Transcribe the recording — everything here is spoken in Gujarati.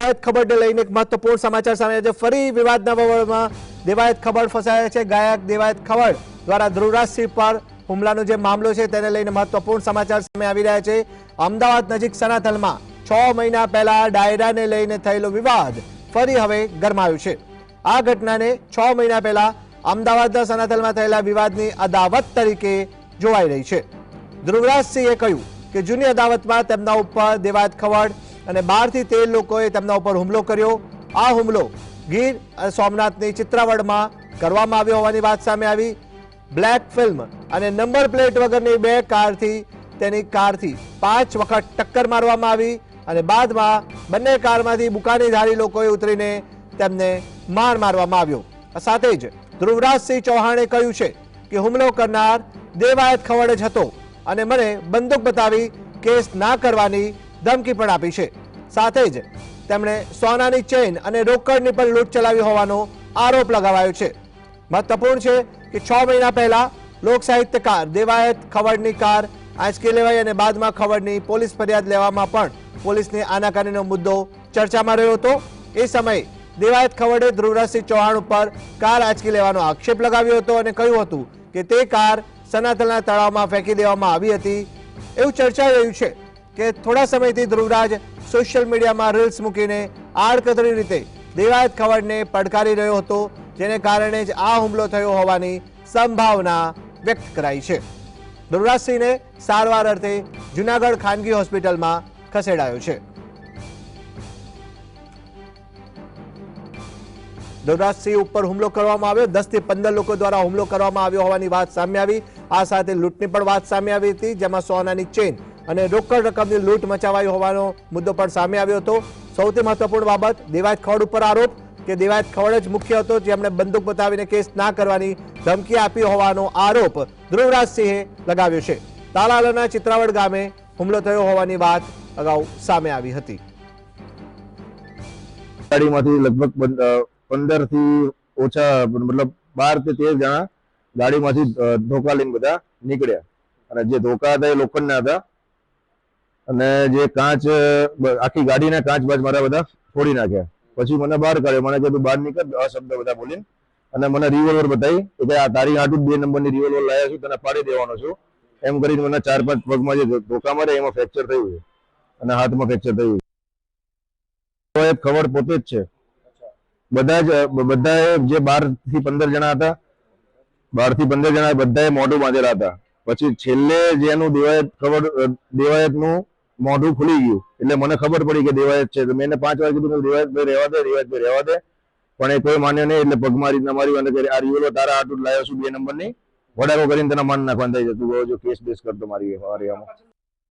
ખબરને લઈને એક મહત્વપૂર્ણ સમાચાર સામે આવ્યા છે। ફરી વિવાદના વવળમાં દેવાયત ખબર ફસાયા છે। ગાયક દેવાયત ખબર દ્વારા ધ્રુવરાજસિંહ પર હુમલાનો જે મામલો છે તેને લઈને મહત્વપૂર્ણ સમાચાર સામે આવી રહ્યા છે। અમદાવાદ નજીક સનાથલમાં 6 મહિના પહેલા ડાયરાને લઈને થયેલો વિવાદ ફરી હવે ગરમાયો છે। આ ઘટનાને 6 મહિના પહેલા અમદાવાદના સનાથલમાં થયેલા વિવાદની અદાવત તરીકે જોવાઈ રહી છે। ધ્રુવરાજસિંહે કહ્યું કે જૂની અદાવતમાં તેમના ઉપર દેવાયત ખવડ અને 12 થી 13 લોકોએ તેમના ઉપર હુમલો કર્યો। આ હુમલો ગીર સોમનાથની ચિત્રાવડમાં કરવામાં આવ્યો હોવાની વાત સામે આવી। બ્લેક ફિલ્મ અને નંબર પ્લેટ વગરની 2 કારથી તેની કારથી 5 વખત ટક્કર મારવામાં આવી અને બાદમાં બંને કારમાંથી બુકાનીધારી લોકોએ ઉતરીને તેમને માર મારવામાં આવ્યો। સાથે જ ધ્રુવરાજસિંહ ચૌહાણે કહ્યું છે કે હુમલો કરનાર દેવાયત ખવડ જ હતો અને મને બંદૂક બતાવી કેસ ના કરવાની ધમકી પણ આપી છે। સાથે જ તેમણે સોનાની ચેઇન અને રોકડની પણ લૂંટ ચલાવી હોવાનો આરોપ લગાવાયો છે। મહત્વપૂર્ણ છે કે 6 મહિના પહેલા લોક સાહિત્યકાર દેવાયત ખવડની કાર આંચકી લેવાઈ અને બાદમાં ખવડની પોલીસ ફરિયાદ લેવામાં પણ પોલીસની આનાકાનીનો મુદ્દો ચર્ચામાં રહ્યો હતો। એ સમયે દેવાયત ખવડે ધ્રુવરાજસિંહ ચૌહાણ ઉપર કાર આંચકી લેવાનો આક્ષેપ લગાવ્યો હતો અને કહ્યું હતું કે તે કાર સનાથલના તળાવમાં ફેંકી દેવામાં આવી હતી। એવું ચર્ચાઈ રહ્યું છે કે થોડા સમયથી ધ્રુવરાજ સોશિયલ મીડિયામાં રીલ્સ મૂકીને આડકતરી રીતે દેવાયત ખવડને પડકારી રહ્યો હતો, જેને કારણે જ આ હુમલો થયો હોવાની સંભાવના વ્યક્ત કરાઈ છે। ધ્રુવરાજસિંહને સારવાર અર્થે જૂનાગઢ ખાનગી હોસ્પિટલમાં ખસેડાયો છે। ધ્રુવરાજસિંહ ઉપર હુમલો કરવામાં આવ્યો। 10 થી 15 લોકો દ્વારા હુમલો કરવામાં આવ્યો હોવાની વાત સામે આવી। આ સાથે લૂંટની પણ વાત સામે આવી હતી, જેમાં સોનાની ચેઇન અને રોકડ રકમની લૂંટ મચાવાઈ હોવાનો મુદ્દો પણ સામે આવ્યો હતો। સૌથી મહત્વપૂર્ણ બાબત દેવાયત ખવડ ઉપર આરોપ કે દેવાયત ખવડ જ મુખ્ય હતો, જેમણે બંદૂક બતાવીને કેસ ના કરવાની ધમકી આપી હોવાનો આરોપ ધ્રુવરાજસિંહે લગાવ્યો છે। તાલાલાના ચિત્રાવડ ગામે હુમલો થયો હોવાની વાત અગાઉ સામે આવી હતી। ગાડીમાંથી લગભગ 15 થી ઓછા મતલબ 12 થી 13 જણા ગાડીમાંથી ધોકા લઈને બધા નીકળ્યા અને જે ધોકા હતા એ લોખંડના હતા અને જે કાચ આખી ગાડીના કાચ બાજ મારા બધા ફોડી નાખ્યા। પછી મને બહાર કાઢ્યો, મને કીધું બહાર નીકળ શબ્દ બધા બોલીને અને મને રિવોલ્વર બતાવી કે આ તારી હાટું 2 નંબરની રિવોલ્વર લાવ્યા છું, તને પાડી દેવાનો છું એમ કરીને મને 4-5 પગમાં જે ધોકા મારે એમાં ફ્રેક્ચર થયું છે અને હાથમાં ફ્રેક્ચર થયું છે। તો એ ખબર પોતે જ છે। બધાએ જે 12 થી 15 જણા હતા, 12 થી 15 જણા બધાએ મોઢું બાંધેલા હતા। પછી છેલ્લે જેનું દેવાયતનું મોઢું ખુલી ગયું એટલે મને ખબર પડી કે દેવાયત છે, તો મેં એને 5 વાર કીધું દેવાયતભાઈ રહેવા દે, પણ એ કોઈ માન્યો નહીં। એટલે પગમાં રીતના માર્યું અને આ રિવોલ્વર તારા હાટું લાવ્યો છું 2 નંબરની, વડાકો કરીને તેના માન નાખવાનું થઈ જતું જો કેસ બેસ કરતો મારી આમાં।